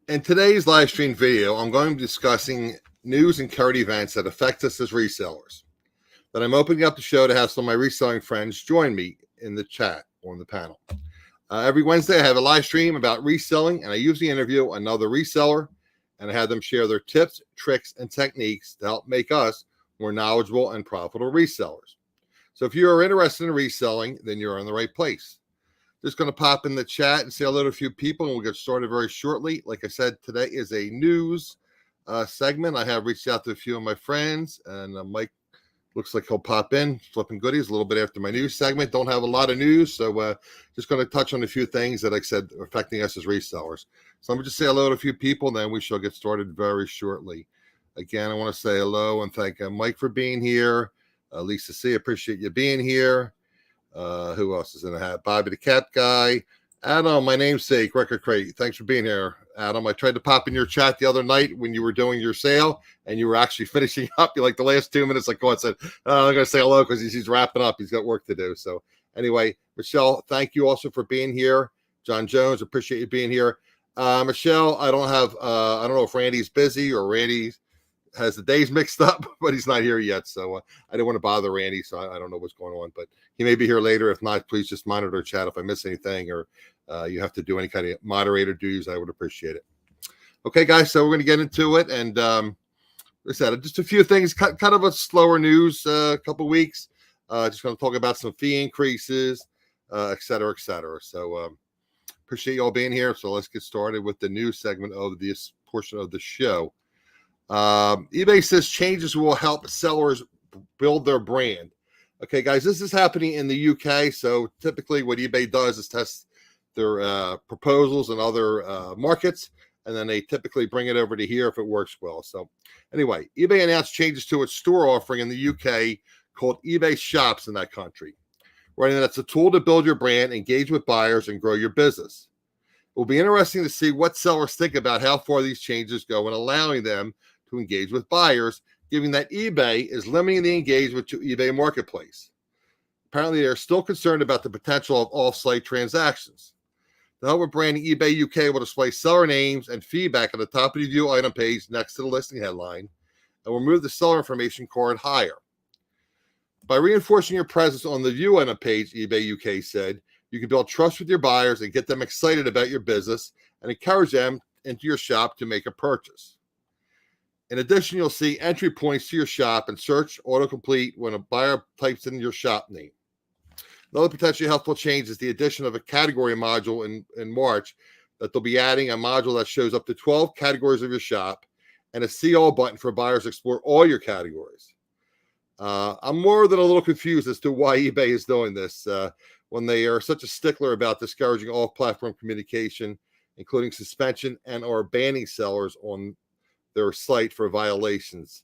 In today's live stream video, I'm going to be discussing news and current events that affect us as resellers. Then I'm opening up the show to have some of my reselling friends join me in the chat or in the panel. Every Wednesday, I have a live stream about reselling, and I usually interview another reseller, and I have them share their tips, tricks, and techniques to help make us more knowledgeable and profitable resellers. So if you are interested in reselling, then you're in the right place. Just going to pop in the chat and say hello to a few people, and we'll get started very shortly. Like I said, today is a news segment. I have reached out to a few of my friends, and Mike looks like he'll pop in, flipping goodies a little bit after my news segment. Don't have a lot of news, so just going to touch on a few things that, like I said, are affecting us as resellers. So I'm going to just say hello to a few people, and then we shall get started very shortly. Again, I want to say hello and thank Mike for being here. Lisa C., appreciate you being here. Who else is in the hat? Bobby the Cat Guy. Adam, my namesake, Record Crate. Thanks for being here, Adam. I tried to pop in your chat the other night when you were doing your sale, and you were actually finishing up. You like the last 2 minutes, like, God said, I'm going to say hello because he's wrapping up. He's got work to do. So anyway, Michelle, thank you also for being here. John Jones, appreciate you being here. Michelle, I don't know if Randy's busy or Randy has the days mixed up, but he's not here yet. So I didn't want to bother Randy, so I don't know what's going on, but he may be here later. If not, please just monitor chat if I miss anything or you have to do any kind of moderator duties. I would appreciate it. Okay, guys, so we're going to get into it. And like I said, just a few things, kind of a slower news couple weeks. Just going to talk about some fee increases, et cetera, et cetera. So appreciate you all being here. So let's get started with the news segment of this portion of the show. eBay says changes will help sellers build their brand. Okay, guys, this is happening in the UK. So typically what eBay does is test their proposals in other markets, and then they typically bring it over to here if it works well. So anyway, eBay announced changes to its store offering in the UK called eBay Shops in that country. Right, and that's a tool to build your brand, engage with buyers, and grow your business. It will be interesting to see what sellers think about how far these changes go in allowing them to engage with buyers, given that eBay is limiting the engagement to eBay Marketplace. Apparently, they're still concerned about the potential of off-site transactions. To help with branding, eBay UK will display seller names and feedback at the top of the view item page next to the listing headline, and will move the seller information card higher. By reinforcing your presence on the view item page, eBay UK said, you can build trust with your buyers and get them excited about your business and encourage them into your shop to make a purchase. In addition, you'll see entry points to your shop and search autocomplete when a buyer types in your shop name. Another potentially helpful change is the addition of a category module in March that they'll be adding a module that shows up to 12 categories of your shop and a see all button for buyers to explore all your categories. I'm more than a little confused as to why eBay is doing this when they are such a stickler about discouraging off-platform communication, including suspension and or banning sellers on their site for violations.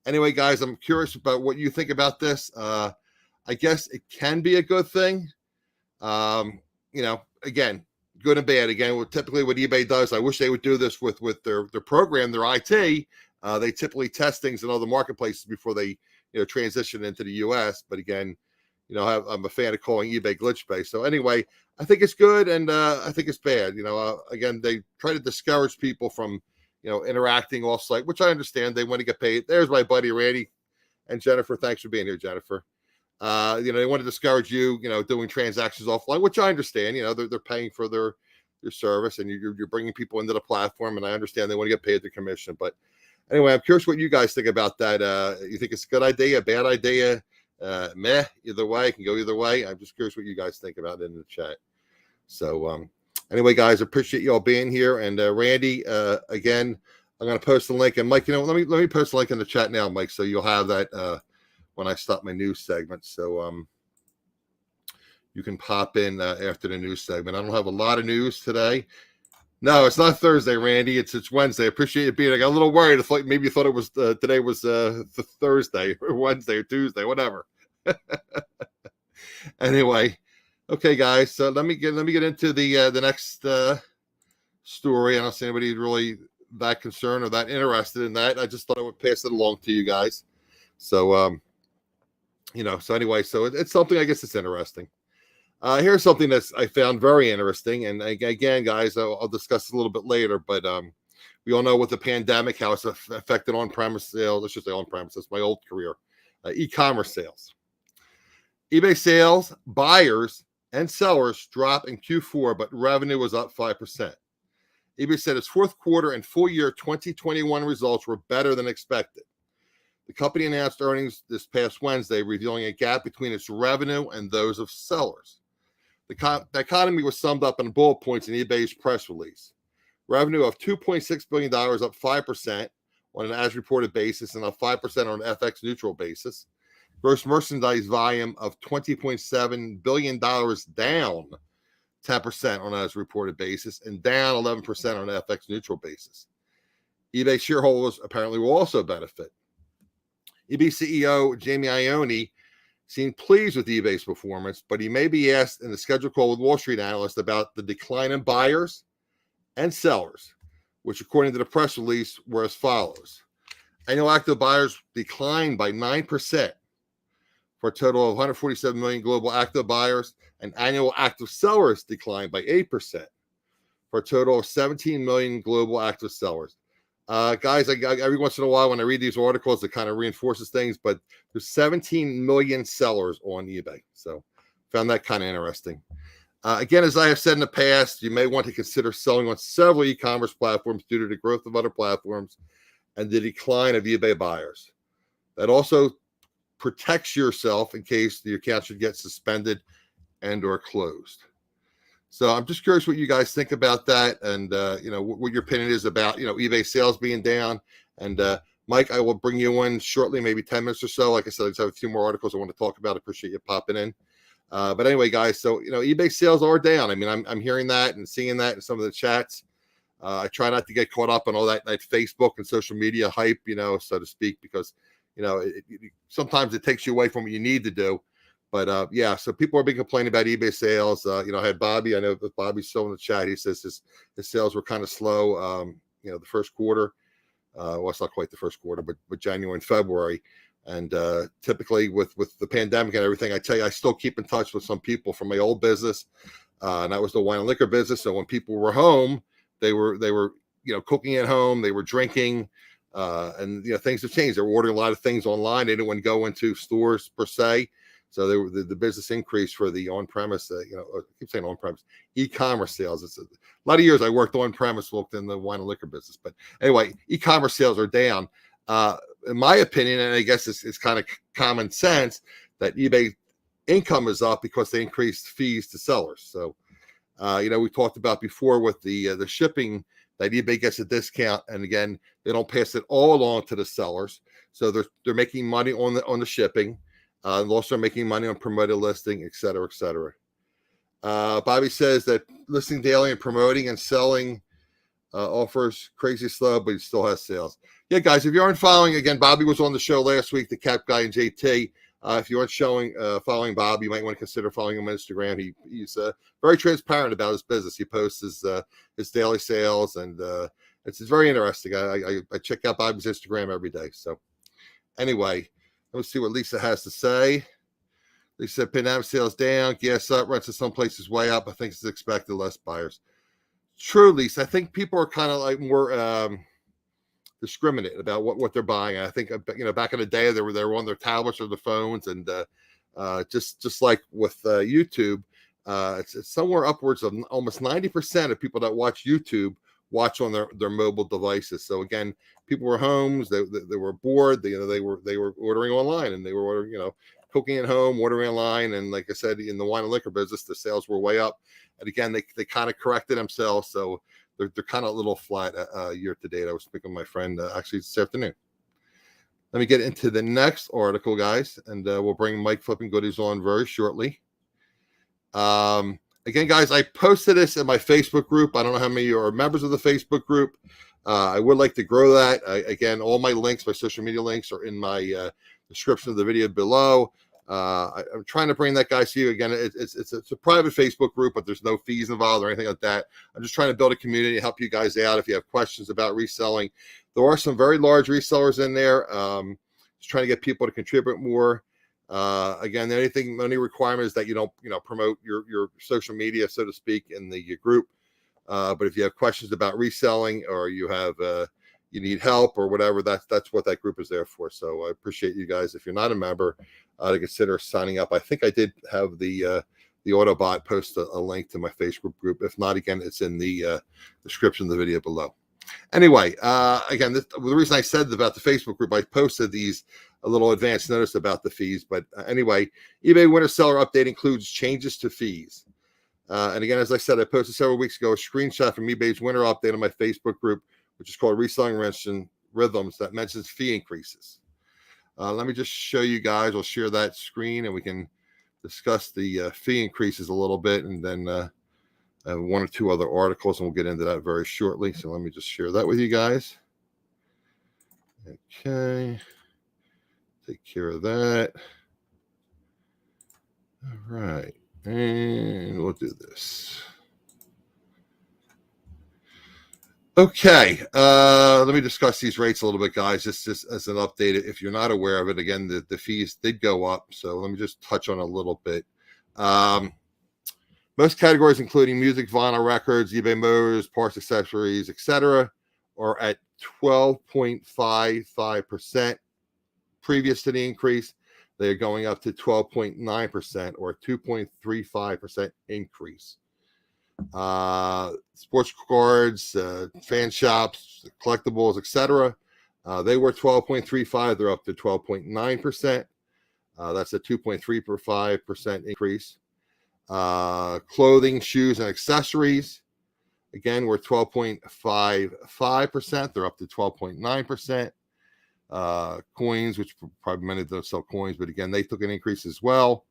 Anyway, guys, I'm curious about what you think about this. I guess it can be a good thing. Again, good and bad. Again, typically what eBay does, I wish they would do this with their program, their IT. They typically test things in other marketplaces before they transition into the US. But again, I'm a fan of calling eBay glitch based. So anyway, I think it's good and I think it's bad. Again, they try to discourage people from interacting off site, which I understand. They want to get paid. There's my buddy Randy and Jennifer. Thanks for being here, Jennifer. They want to discourage you, doing transactions offline, which I understand. They're paying for their service, and you're bringing people into the platform, and I understand they want to get paid the commission. But anyway, I'm curious what you guys think about that. You think it's a good idea, a bad idea? Meh, either way, it can go either way. I'm just curious what you guys think about it in the chat. So anyway, guys, appreciate you all being here. And Randy, again, I'm going to post the link. And Mike, let me post the link in the chat now, Mike, so you'll have that when I stop my news segment. So you can pop in after the news segment. I don't have a lot of news today. No, it's not Thursday, Randy. It's Wednesday. I appreciate you being. I got a little worried. I thought maybe you thought it was today was the Thursday or Wednesday or Tuesday, whatever. Anyway, okay, guys. So let me get into the next story. I don't see anybody really that concerned or that interested in that. I just thought I would pass it along to you guys. So So anyway, so it's something. I guess it's interesting. Here's something that I found very interesting, and again, guys, I'll discuss it a little bit later. But We all know with the pandemic, how it's affected on-premise sales. Let's just say on-premise. That's my old career. E-commerce sales. eBay sales, buyers, and sellers dropped in Q4, but revenue was up 5%. eBay said its fourth quarter and full year 2021 results were better than expected. The company announced earnings this past Wednesday, revealing a gap between its revenue and those of sellers. The economy was summed up in bullet points in eBay's press release. Revenue of $2.6 billion, up 5% on an as-reported basis and up 5% on an FX-neutral basis. Gross merchandise volume of $20.7 billion, down 10% on an as-reported basis and down 11% on an FX-neutral basis. eBay shareholders apparently will also benefit. eBay CEO Jamie Iannone seemed pleased with eBay's performance, but he may be asked in the scheduled call with Wall Street analysts about the decline in buyers and sellers, which according to the press release were as follows. Annual active buyers declined by 9% for a total of 147 million global active buyers, and annual active sellers declined by 8% for a total of 17 million global active sellers. Guys, every once in a while when I read these articles, it kind of reinforces things, but there's 17 million sellers on eBay. So found that kind of interesting. Again, as I have said in the past, you may want to consider selling on several e-commerce platforms due to the growth of other platforms and the decline of eBay buyers. That also protects yourself in case the account should get suspended and or closed. So I'm just curious what you guys think about that, and what your opinion is about eBay sales being down. And Mike, I will bring you in shortly, maybe 10 minutes or so. Like I said, I just have a few more articles I want to talk about. I appreciate you popping in. But anyway, guys, so eBay sales are down. I mean, I'm hearing that and seeing that in some of the chats. I try not to get caught up on all that Facebook and social media hype, so to speak, because sometimes it takes you away from what you need to do. But yeah, so people are been complaining about eBay sales. I had Bobby. I know that Bobby's still in the chat. He says his sales were kind of slow. The first quarter. Well, it's not quite the first quarter, but January and February. And typically with the pandemic and everything, I tell you, I still keep in touch with some people from my old business, and that was the wine and liquor business. So when people were home, they were cooking at home, they were drinking, and things have changed. They were ordering a lot of things online. They didn't want to go into stores per se. So the business increased for the on-premise, I keep saying on-premise, e-commerce sales. It's a lot of years I worked on-premise, worked in the wine and liquor business. But anyway, e-commerce sales are down. In my opinion, and I guess it's kind of common sense, that eBay income is up because they increased fees to sellers. So, we talked about before with the shipping that eBay gets a discount, and again, they don't pass it all along to the sellers. So they're making money on the shipping. And also making money on promoted listing, et cetera, et cetera. Bobby says that listing daily and promoting and selling offers crazy slow, but he still has sales. Yeah, guys, if you aren't following, again, Bobby was on the show last week, the Cap Guy and JT. If you aren't following Bobby, you might want to consider following him on Instagram. He's very transparent about his business. He posts his daily sales, and it's very interesting. I check out Bobby's Instagram every day. So anyway, let's see what Lisa has to say. Lisa said, pandemic sales down, gas up, rents in some places way up. I think it's expected, less buyers. True, Lisa. I think people are kind of like more discriminate about what they're buying. I think back in the day they were on their tablets or their phones, and just like with YouTube, it's somewhere upwards of almost 90% of people that watch YouTube watch on their mobile devices. So again, people were homes, they were bored, they were ordering online, and they were ordering, cooking at home, ordering online. And like I said, in the wine and liquor business, the sales were way up. And again, they kind of corrected themselves. So they're kind of a little flat year to date. I was speaking with my friend actually this afternoon. Let me get into the next article, guys, and we'll bring Mike Flipping Goodies on very shortly. Again, guys, I posted this in my Facebook group. I don't know how many of you are members of the Facebook group. I would like to grow that. Again, all my links, my social media links, are in my description of the video below. I'm trying to bring that, guys, to you. Again, it's a private Facebook group, but there's no fees involved or anything like that. I'm just trying to build a community to help you guys out if you have questions about reselling. There are some very large resellers in there. Just trying to get people to contribute more. Again, the only requirement is that you don't, promote your social media, so to speak, in the group. But if you have questions about reselling, or you have you need help or whatever, that's what that group is there for. So I appreciate you guys. If you're not a member, to consider signing up. I think I did have the Autobot post a link to my Facebook group. If not, again, it's in the description of the video below. Anyway, again, the reason I said about the Facebook group, I posted a little advance notice about the fees. But anyway, eBay Winter Seller Update includes changes to fees. And again, as I said, I posted several weeks ago a screenshot from eBay's winter update on my Facebook group, which is called Reselling Rhythms, that mentions fee increases. Let me just show you guys. I'll share that screen and we can discuss the fee increases a little bit, and then I have one or two other articles, and we'll get into that very shortly. So let me just share that with you guys. Okay. Take care of that. All right. And we'll do this. Okay. Let me discuss these rates a little bit, guys, just as an update. If you're not aware of it, again, the fees did go up. So let me just touch on a little bit. Most categories, including music, vinyl records, eBay Motors, parts, accessories, etc., are at 12.55% previous to the increase. They are going up to 12.9%, or a 2.35% increase. Sports cards, fan shops, collectibles, etc., they were 12.35. They're up to 12.9%. That's a 2.35% increase. Clothing, shoes, and accessories, again, were 12.55%. They're up to 12.9%. Coins, which probably many don't sell coins, but again, they took an increase as well.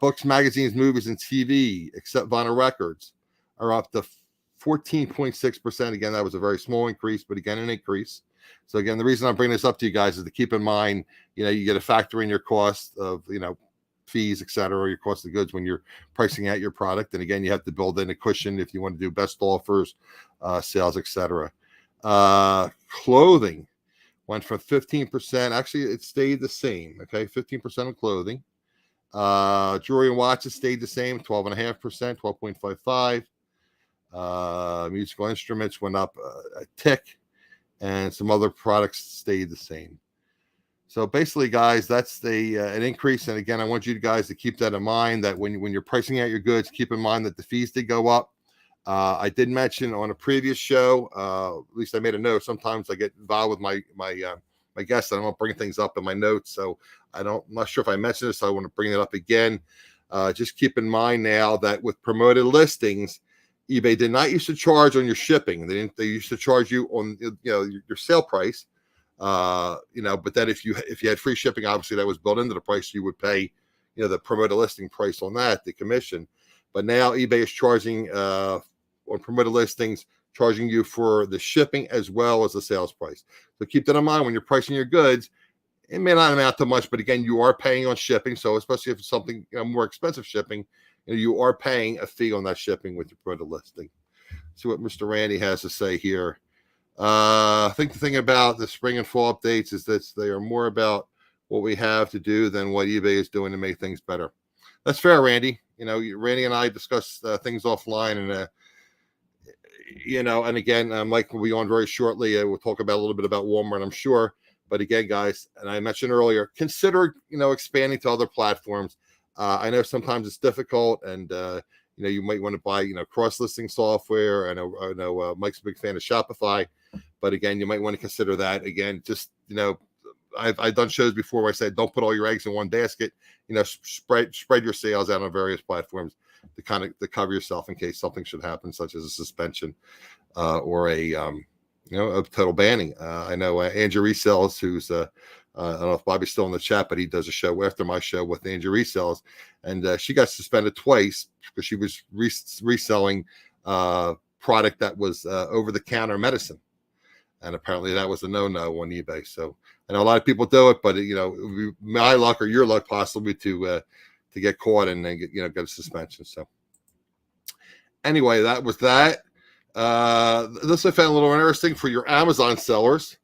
Books, magazines, movies, and TV, except vinyl records, are up to 14.6%. Again, that was a very small increase, but again, an increase. So again, the reason I'm bringing this up to you guys is to keep in mind, you get to factor in your cost of, fees, etc., your cost of goods when you're pricing out your product. And again, you have to build in a cushion if you want to do best offers, sales, etc. Clothing went from 15%. Actually, it stayed the same. Okay, 15% of clothing. Jewelry and watches stayed the same, 12.5%, 12.55. Musical instruments went up a tick, and some other products stayed the same. So basically, guys, that's an increase. And again, I want you guys to keep that in mind, that when you're pricing out your goods, keep in mind that the fees did go up. I did mention on a previous show, at least I made a note. Sometimes I get involved with my guests, and I don't bring things up in my notes. So I'm not sure if I mentioned this. So I want to bring it up again. Just keep in mind now that with promoted listings, eBay did not used to charge on your shipping. They used to charge you on your sale price. But then if you had free shipping, obviously that was built into the price. You would pay, the promoted listing price on that, the commission. But now eBay is charging on promoted listings, charging you for the shipping as well as the sales price. So keep that in mind when you're pricing your goods. It may not amount to much, but again, you are paying on shipping. So especially if it's something more expensive shipping, you are paying a fee on that shipping with your promoted listing. See what Mr. Randy has to say here. I think the thing about the spring and fall updates is that they are more about what we have to do than what eBay is doing to make things better. That's fair, Randy. Randy and I discuss things offline, and and again, Mike will be on very shortly. We'll talk about a little bit about Walmart, I'm sure. But again, guys, and I mentioned earlier, consider expanding to other platforms. I know sometimes it's difficult, and you might want to buy cross-listing software. I know Mike's a big fan of Shopify, but again, you might want to consider that. Again, just I've done shows before where I said don't put all your eggs in one basket. Spread your sales out on various platforms to cover yourself in case something should happen, such as a suspension or a total banning. I know Andrew Resells, who's I don't know if Bobby's still in the chat, but he does a show after my show with Andrew Resells, and she got suspended twice because she was reselling product that was over-the-counter medicine, and apparently that was a no-no on eBay. So I know a lot of people do it, but it would be my luck or your luck possibly to get caught and then get a suspension. So anyway, that was that. This I found a little interesting for your Amazon sellers,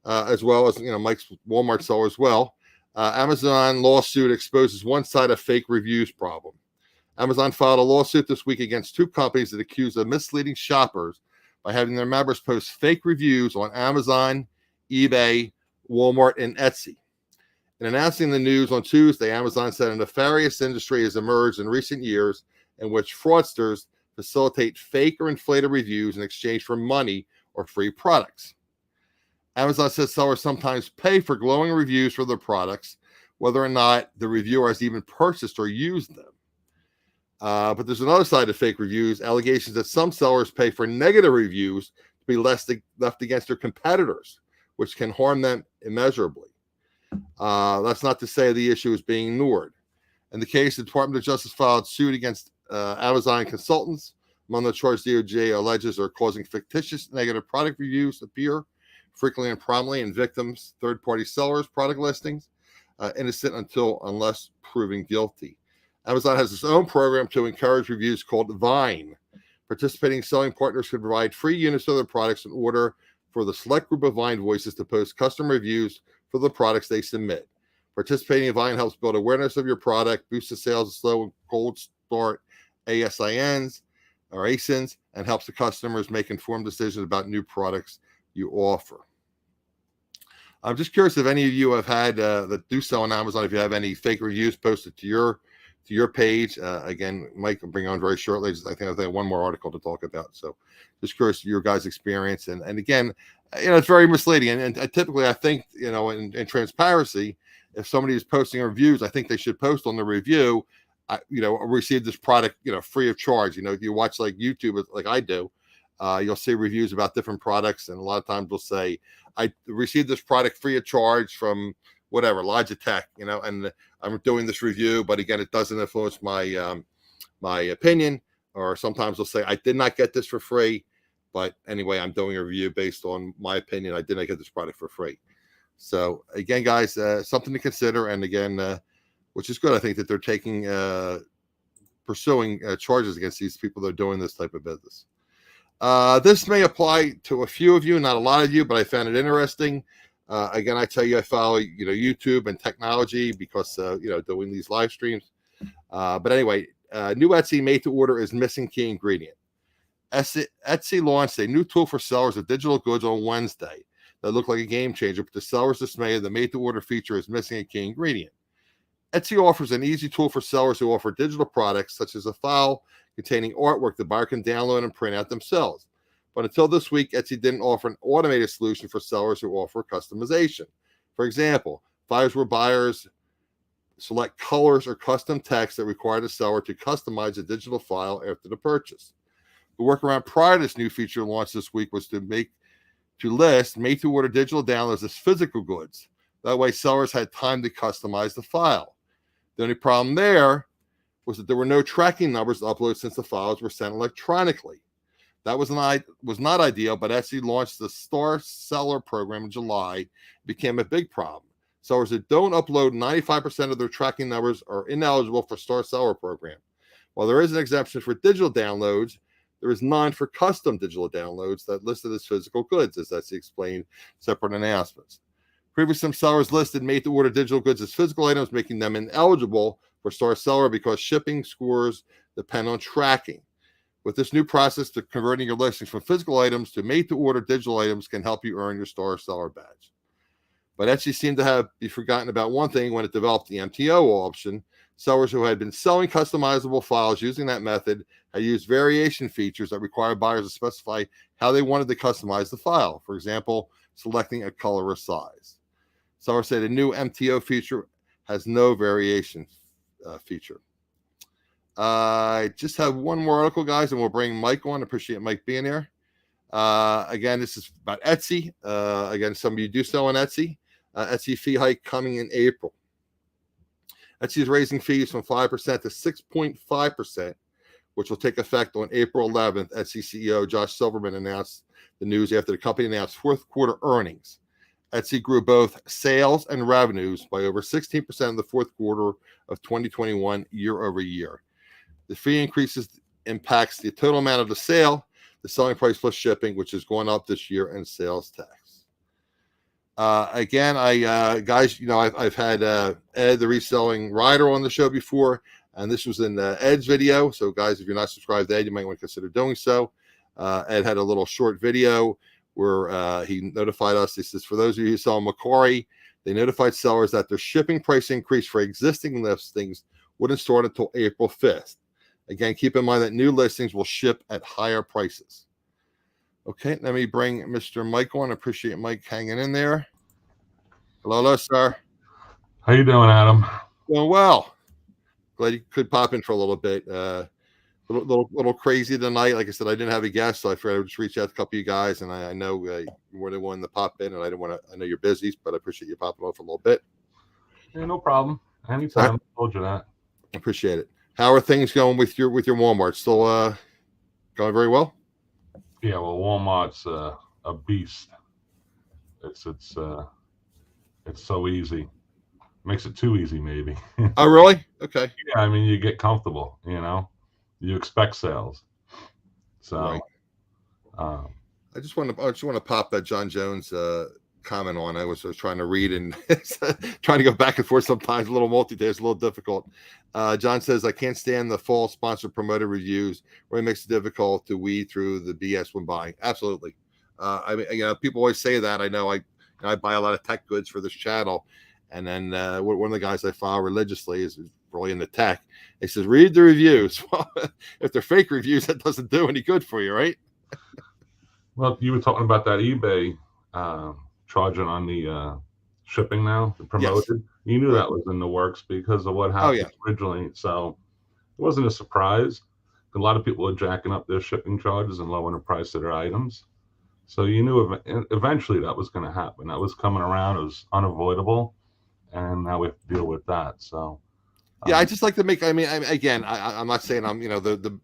as well as Mike's Walmart seller as well. Amazon lawsuit exposes one side of fake reviews problem. Amazon filed a lawsuit this week against two companies that accuse of misleading shoppers by having their members post fake reviews on Amazon, eBay, Walmart, and Etsy. In announcing the news on Tuesday, Amazon said a nefarious industry has emerged in recent years in which fraudsters facilitate fake or inflated reviews in exchange for money or free products. Amazon says sellers sometimes pay for glowing reviews for their products, whether or not the reviewer has even purchased or used them. But there's another side of fake reviews, allegations that some sellers pay for negative reviews to be left against their competitors, which can harm them immeasurably. That's not to say the issue is being ignored. In the case, the Department of Justice filed suit against Amazon consultants. Among the charges, DOJ alleges are causing fictitious negative product reviews appear frequently and prominently in victims' third-party sellers' product listings, innocent unless proven guilty. Amazon has its own program to encourage reviews called Vine. Participating selling partners can provide free units of their products in order for the select group of Vine voices to post custom reviews for the products they submit. Participating in Vine helps build awareness of your product, boost the sales of slow and cold start ASINs or ASINs, and helps the customers make informed decisions about new products you offer. I'm just curious if any of you have had that do sell on Amazon, if you have any fake reviews posted to your page. Again, Mike will bring on very shortly. I think I have one more article to talk about. So just curious your guys' experience. And again, it's very misleading. And typically I think, in transparency, if somebody is posting reviews, I think they should post on the review, received this product, free of charge. If you watch like YouTube, like I do, you'll see reviews about different products. And a lot of times we'll say, I received this product free of charge from whatever, Logitech, and I'm doing this review, but again, it doesn't influence my my opinion. Or sometimes they'll say, I did not get this for free, but anyway, I'm doing a review based on my opinion. I did not get this product for free. So again, guys, something to consider. And again, which is good. I think that they're pursuing charges against these people that are doing this type of business. This may apply to a few of you, not a lot of you, but I found it interesting. Again, I tell you, I follow, YouTube and technology because, doing these live streams. But anyway, new Etsy made to order is missing key ingredient. Etsy launched a new tool for sellers of digital goods on Wednesday that looked like a game changer, but the sellers dismayed the made to order feature is missing a key ingredient. Etsy offers an easy tool for sellers who offer digital products, such as a file containing artwork the buyer can download and print out themselves. But until this week, Etsy didn't offer an automated solution for sellers who offer customization. For example, files where buyers select colors or custom text that require the seller to customize a digital file after the purchase. The workaround prior to this new feature launch this week was to list made-to-order digital downloads as physical goods. That way, sellers had time to customize the file. The only problem there was that there were no tracking numbers to upload since the files were sent electronically. That was not ideal, but Etsy launched the Star Seller program in July. It became a big problem. Sellers that don't upload 95% of their tracking numbers are ineligible for Star Seller program. While there is an exemption for digital downloads, there is none for custom digital downloads that listed as physical goods, as Etsy explained in separate announcements. Previously, some sellers listed made-to-order digital goods as physical items, making them ineligible for Star Seller because shipping scores depend on tracking. With this new process, to converting your listings from physical items to made-to-order digital items can help you earn your Star Seller badge. But Etsy seemed to be forgotten about one thing when it developed the MTO option. Sellers who had been selling customizable files using that method had used variation features that require buyers to specify how they wanted to customize the file. For example, selecting a color or size. Sellers say the new MTO feature has no variation feature. I just have one more article, guys, and we'll bring Mike on. Appreciate Mike being here. Again, this is about Etsy. Again, some of you do sell on Etsy. Etsy fee hike coming in April. Etsy is raising fees from 5% to 6.5%, which will take effect on April 11th. Etsy CEO Josh Silverman announced the news after the company announced fourth quarter earnings. Etsy grew both sales and revenues by over 16% in the fourth quarter of 2021 year over year. The fee increases impacts the total amount of the sale, the selling price plus shipping, which is going up this year, and sales tax. Again, guys, I've had Ed, the reselling writer, on the show before. And this was in Ed's video. So, guys, if you're not subscribed to Ed, you might want to consider doing so. Ed had a little short video where he notified us. He says, for those of you who sell Macquarie, they notified sellers that their shipping price increase for existing listings wouldn't start until April 5th. Again, keep in mind that new listings will ship at higher prices. Okay, let me bring Mr. Mike on. I appreciate Mike hanging in there. Hello, sir. How you doing, Adam? Doing well. Glad you could pop in for a little bit. Little crazy tonight. Like I said, I didn't have a guest, so I figured I would just reach out to a couple of you guys. And I know you were the one to pop in, and I didn't want to. I know you're busy, but I appreciate you popping on for a little bit. Yeah, no problem. Anytime. I told you that. Appreciate it. How are things going with your Walmart? Still going very well? Yeah, well, Walmart's a beast. It's so easy. Makes it too easy, maybe. Oh, really? Okay. Yeah, I mean, you get comfortable. You expect sales. So, right. I just want to pop that John Jones comment on. I was trying to read and trying to go back and forth sometimes. A little multitask, a little difficult. John says, I can't stand the false sponsored promoted reviews where it makes it difficult to weed through the BS when buying. Absolutely. I mean, people always say that. I know I buy a lot of tech goods for this channel. And then one of the guys I follow religiously is really into tech. He says, read the reviews. Well, if they're fake reviews, that doesn't do any good for you, right? Well, you were talking about that eBay charging on the shipping now, the promoted. Yes. You knew that was in the works because of what happened originally. So it wasn't a surprise. A lot of people are jacking up their shipping charges and lowering the price of their items. So you knew eventually that was going to happen. That was coming around. It was unavoidable. And now we have to deal with that. So, I just like to make. I mean, I'm not saying I'm the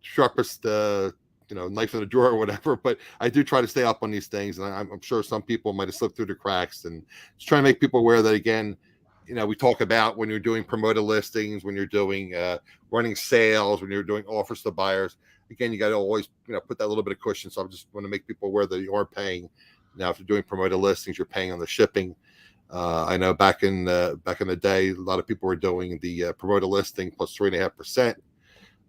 sharpest knife in the drawer or whatever, but I do try to stay up on these things, and I'm sure some people might have slipped through the cracks. And just trying to make people aware that again, we talk about when you're doing promoted listings, when you're doing running sales, when you're doing offers to buyers. Again, you got to always put that little bit of cushion. So I just want to make people aware that you are paying. Now, if you're doing promoted listings, you're paying on the shipping. I know back in the day, a lot of people were doing the promoted listing plus 3.5%.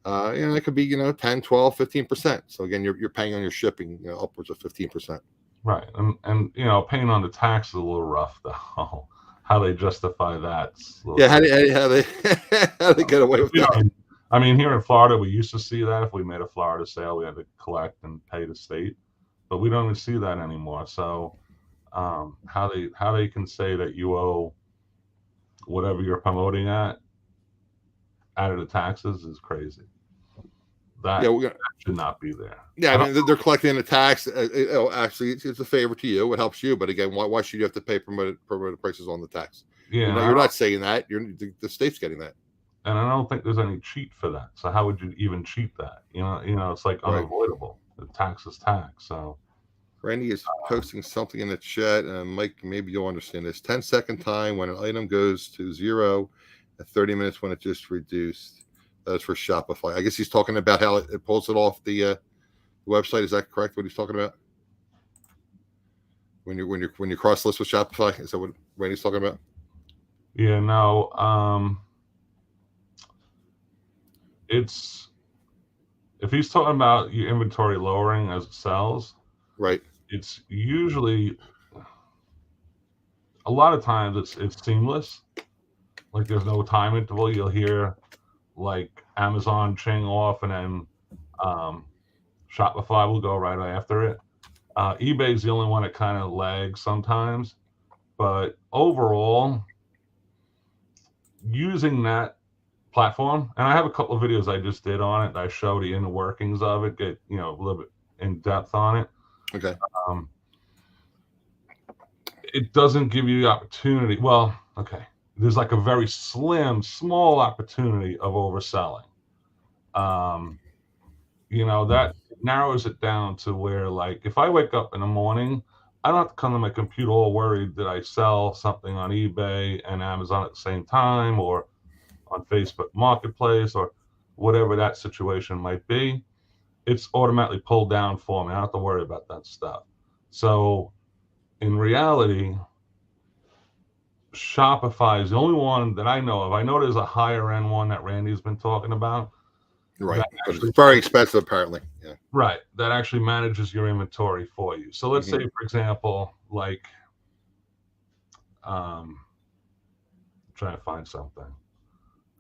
It could be 10, 12, 15%. So again, you're paying on your shipping upwards of 15%. Right, and paying on the tax is a little rough though. How they justify that? How they get away with that? I mean, here in Florida, we used to see that if we made a Florida sale, we had to collect and pay the state, but we don't even see that anymore. So. How they can say that you owe whatever you're promoting out of the taxes is crazy. That should not be there. Yeah, I mean, they're collecting the tax. Actually, it's a favor to you. It helps you, but again, why should you have to pay promoted prices on the tax? Yeah, you're not saying that. The state's getting that. And I don't think there's any cheat for that. So how would you even cheat that? It's like unavoidable. The tax is tax. So. Randy is posting something in the chat. Mike, maybe you'll understand this. 10-second time when an item goes to 0 at 30 minutes when it just reduced. That's for Shopify. I guess he's talking about how it pulls it off the website. Is that correct? What he's talking about? When you cross list with Shopify, is that what Randy's talking about? Yeah, no. It's if he's talking about your inventory lowering as it sells, right? It's usually a lot of times it's seamless. Like there's no time interval. You'll hear like Amazon ching off and then Shopify will go right after it. eBay's the only one that kind of lags sometimes, but overall, using that platform, and I have a couple of videos I just did on it. I show the inner workings of it, get a little bit in depth on it. Okay. It doesn't give you the opportunity. Well, okay. There's like a very small opportunity of overselling. That narrows it down to where, like, if I wake up in the morning, I don't have to come to my computer all worried that I sell something on eBay and Amazon at the same time, or on Facebook Marketplace, or whatever that situation might be. It's automatically pulled down for me. I don't have to worry about that stuff. So in reality, Shopify is the only one that I know of. I know there's a higher end one that Randy's been talking about. Right, but it's very expensive apparently. Yeah. Right, that actually manages your inventory for you. So let's say, for example, like, trying to find something.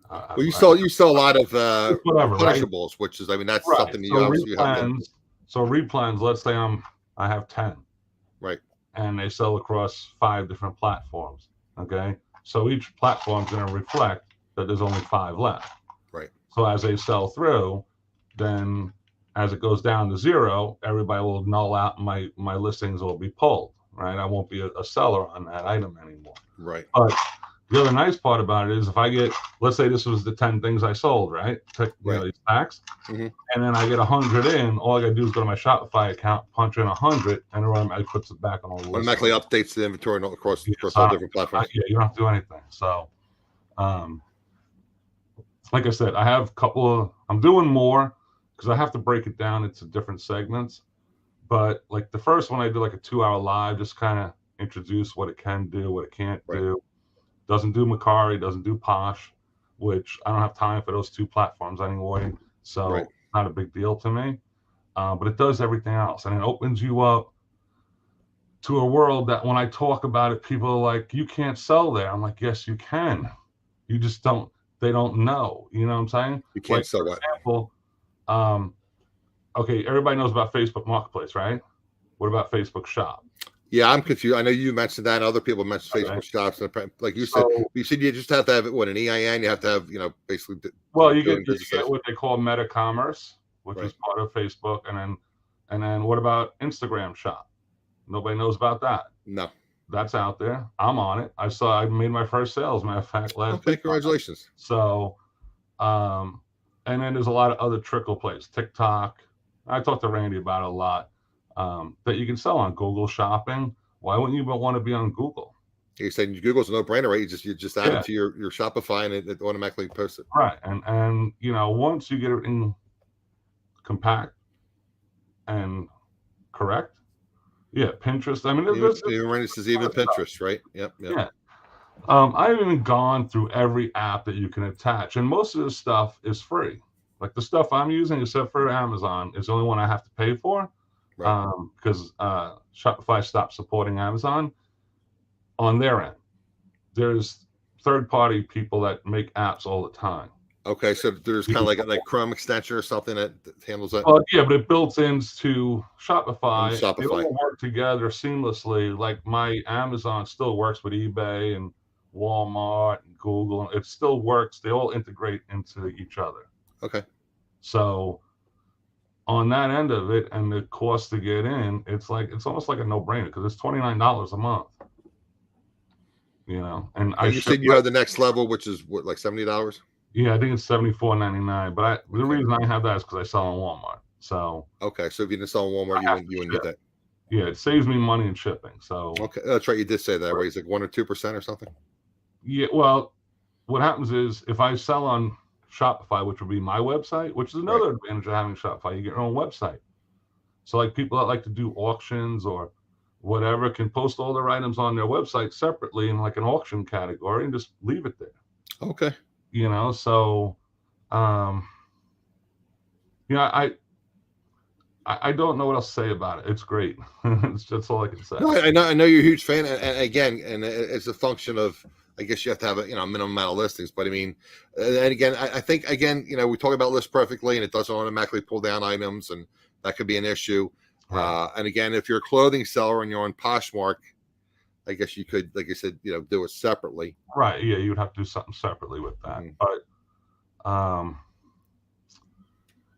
Well, you sell a lot of punishables, right? Which is, I mean, that's right. something So you have to. So replans. Let's say I have 10, right, and they sell across 5 different platforms. Okay, so each platform's going to reflect that there's only 5 left. right. So as they sell through, then as it goes down to 0, everybody will null out, my listings will be pulled. Right, I won't be a seller on that item anymore. Right. But the other nice part about it is if I get, let's say this was the 10 things I sold, right? These packs, and then I get 100 in, all I got to do is go to my Shopify account, punch in 100, and it automatically puts it back on all the list. Automatically updates the inventory across all different platforms. Yeah, you don't have to do anything. So, like I said, I have a couple of, I'm doing more because I have to break it down into different segments. But like the first one, I did like a 2-hour live, just kind of introduce what it can do, what it can't do. Doesn't do Macari, doesn't do Posh, which I don't have time for those 2 platforms anyway. So it's not a big deal to me. But it does everything else. And it opens you up to a world that when I talk about it, people are like, you can't sell there. I'm like, yes, you can. You just don't, they don't know. You know what I'm saying? You can't like, sell for example, okay, everybody knows about Facebook Marketplace, right? What about Facebook Shop? Yeah, I'm confused. I know you mentioned that, and other people mentioned Facebook shops, and like you said, you just have to have an EIN. You have to have, basically. Well, you get what they call Meta Commerce, which is part of Facebook, and then what about Instagram Shop? Nobody knows about that. No, that's out there. I'm on it. I made my first sale, as a matter of fact, last week. Congratulations. So, and then there's a lot of other trickle plays. TikTok. I talked to Randy about it a lot. That you can sell on Google Shopping. Why wouldn't you want to be on Google? You said Google's a no-brainer, right? You just add it to your Shopify, and it automatically posts it. Right, and once you get it in compact and correct, Pinterest. I mean, this is even Pinterest, right? Yep. Yeah. I haven't even gone through every app that you can attach, and most of this stuff is free. Like the stuff I'm using, except for Amazon, is the only one I have to pay for. Because Shopify stopped supporting Amazon on their end. There's third-party people that make apps all the time. Okay, so there's kind of like Chrome extension or something that handles that. Well, yeah, but it builds into Shopify. They all work together seamlessly. Like my Amazon still works with eBay and Walmart and Google. It still works. They all integrate into each other. Okay. So on that end of it, and the cost to get in, it's almost like a no-brainer because it's $29 a month. And you said you have the next level, which is what, like $70? Yeah, I think it's $74.99. But the reason I have that is because I sell on Walmart. So okay, so if you didn't sell on Walmart, you wouldn't get that. Yeah, it saves me money in shipping. So okay, that's right. You did say that, right? It's like 1 or 2% or something. Yeah, well, what happens is if I sell on Shopify, which would be my website, which is another advantage of having Shopify, you get your own website. So like people that like to do auctions or whatever can post all their items on their website separately in like an auction category and just leave it there. Okay. So I don't know what else to say about it. It's great. That's all I can say. No, I know you're a huge fan, and again, it's a function of, I guess you have to have a minimum amount of listings. But I mean, and again, I think again, we talk about List Perfectly, and it doesn't automatically pull down items, and that could be an issue. Right. And again, if you're a clothing seller and you're on Poshmark, I guess you could, like I said, do it separately. Right. Yeah, you would have to do something separately with that. But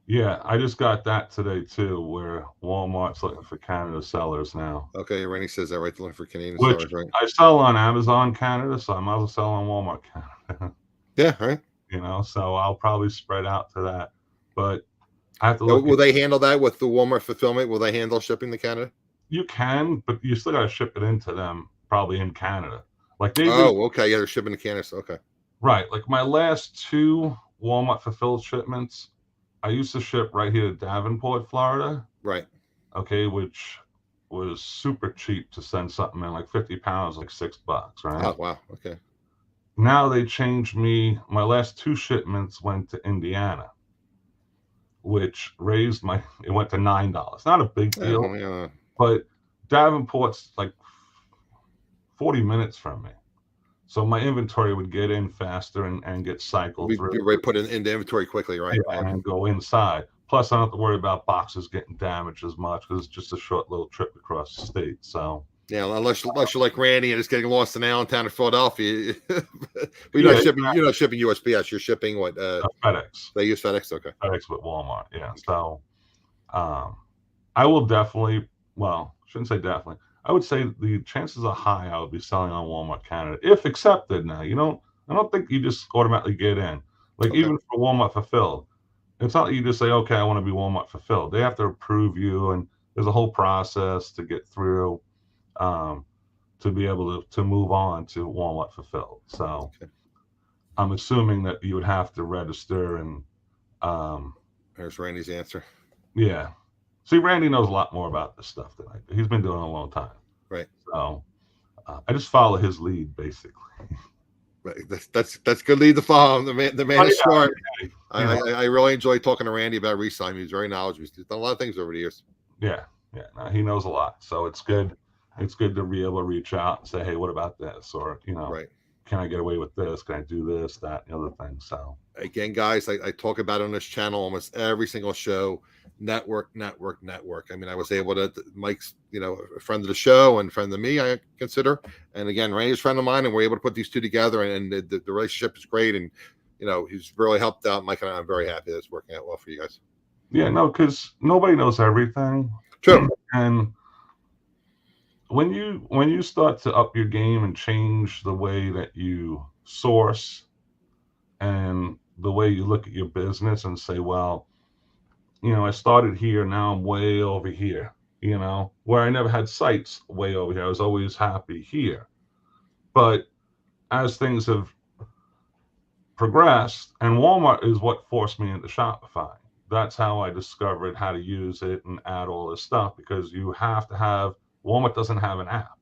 yeah, I just got that today too, where Walmart's looking for Canada sellers now. Okay, Randy says that right, looking for Canadian sellers, right? I sell on Amazon Canada, so I might as well sell on Walmart Canada. Yeah, right. So I'll probably spread out to that. But I have to look. Will they handle that with the Walmart fulfillment? Will they handle shipping to Canada? You can, but you still got to ship it into them, probably in Canada. Like they. Okay, yeah, they're shipping to Canada. Okay. Right, like my last 2 Walmart fulfilled shipments, I used to ship right here to Davenport, Florida. Right. Okay, which was super cheap to send something in, like 50 pounds, like $6, right? Oh, wow. Okay. Now they changed me. My last 2 shipments went to Indiana, which raised it went to $9. Not a big deal, Yeah. but Davenport's like 40 minutes from me. So my inventory would get in faster and get cycled through. Be ready to put in the inventory quickly, right? Yeah, and go inside. Plus, I don't have to worry about boxes getting damaged as much because it's just a short little trip across the state. So yeah, unless you're like Randy and just getting lost in Allentown or Philadelphia, but you're yeah, not shipping. You're not shipping USPS. You're shipping what? FedEx. They use FedEx. Okay. FedEx with Walmart. Yeah. So, I will definitely. Well, shouldn't say definitely. I would say the chances are high I would be selling on Walmart Canada if accepted. Now, I don't think you just automatically get in. Like even for Walmart Fulfilled, it's not that you just say, okay, I want to be Walmart Fulfilled. They have to approve you, and there's a whole process to get through to be able to move on to Walmart Fulfilled. So I'm assuming that you would have to register and. There's Randy's answer. Yeah. See, Randy knows a lot more about this stuff than I do. He's been doing it a long time. Right. So I just follow his lead, basically. Right. That's good lead to follow. The man is smart. I really enjoy talking to Randy about reselling. He's very knowledgeable. He's done a lot of things over the years. Yeah. No, he knows a lot. So it's good. It's good to be able to reach out and say, hey, what about this? Or, can I get away with this? Can I do this, that, and the other thing? So again, guys, I talk about on this channel almost every single show. Network. I mean, I was able to. Mike's, a friend of the show and friend of me, I consider. And again, Randy's a friend of mine, and we're able to put these two together. And the relationship is great. And he's really helped out Mike, and I'm very happy that it's working out well for you guys. Yeah, no, because nobody knows everything. True. And when you start to up your game and change the way that you source and the way you look at your business and say, well, I started here, now I'm way over here, where I never had sites way over here. I was always happy here. But as things have progressed, and Walmart is what forced me into Shopify. That's how I discovered how to use it and add all this stuff, because you have to have, Walmart doesn't have an app.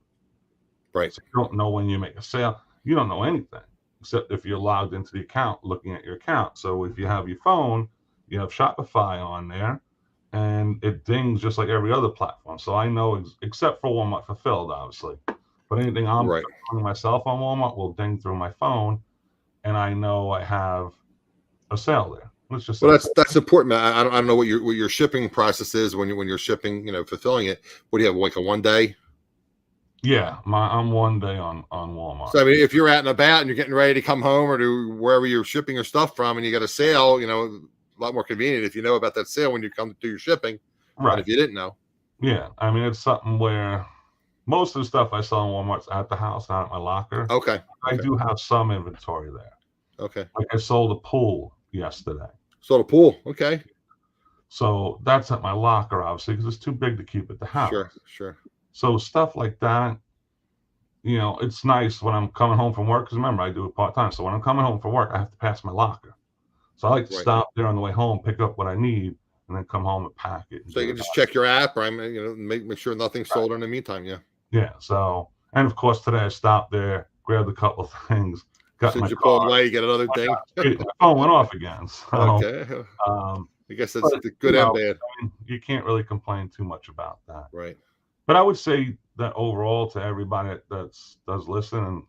Right. So you don't know when you make a sale. You don't know anything except if you're logged into the account, looking at your account. So if you have your phone, you have Shopify on there, and it dings just like every other platform. So I know, except for Walmart Fulfilled, obviously. But anything I'm doing myself on Walmart will ding through my phone, and I know I have a sale there. It's just that's important, man. I don't know what your shipping process is when you're shipping, fulfilling it. What do you have, like a 1 day? Yeah, I'm 1 day on Walmart. So I mean, if you're out and about and you're getting ready to come home or to wherever you're shipping your stuff from, and you got a sale, a lot more convenient if you know about that sale when you come to do your shipping, right? If you didn't know. Yeah, I mean, it's something where most of the stuff I sell in Walmart's at the house, not at my locker. Okay. I do have some inventory there. Okay. Like I sold a pool yesterday. Sold a pool. Okay. So that's at my locker, obviously, because it's too big to keep at the house. Sure. So stuff like that, it's nice when I'm coming home from work, because remember, I do it part-time. So when I'm coming home from work, I have to pass my locker. So I like to stop there on the way home, pick up what I need, and then come home and pack it. So you can just check your app, or make sure nothing's sold in the meantime. Yeah. Yeah. So, and of course, today I stopped there, grabbed a couple of things. Since you pulled away, you get another thing. My phone went off again. So, okay. I guess that's the good and bad. I mean, you can't really complain too much about that. Right. But I would say that overall, to everybody that does listen, and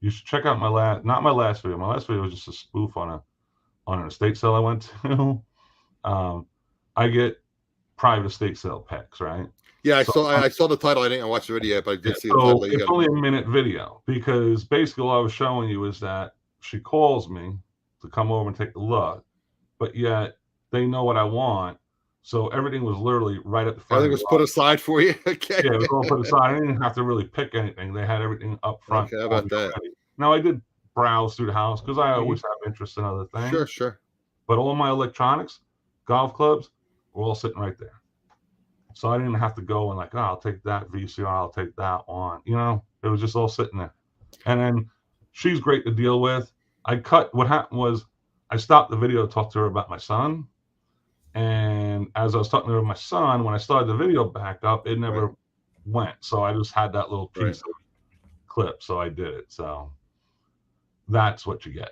you should check out not my last video. My last video was just a spoof on an estate sale I went to. I get private estate sale packs, right? Yeah, I saw the title. I didn't watch the video yet, but I did see the title. It's only a minute video, because basically all I was showing you is that she calls me to come over and take a look, but yet they know what I want. So everything was literally right at the front. Everything was put aside for you. Okay. Yeah, it was all put aside. I didn't have to really pick anything. They had everything up front. Okay, how about that? Now I did browse through the house because I always have interest in other things. Sure. But all my electronics, golf clubs, were all sitting right there. So I didn't have to go and I'll take that VCR, I'll take that one. It was just all sitting there. And then she's great to deal with. What happened was I stopped the video to talk to her about my son. And as I was talking to my son, when I started the video back up, it never went. So I just had that little piece of clip. So I did it. So that's what you get.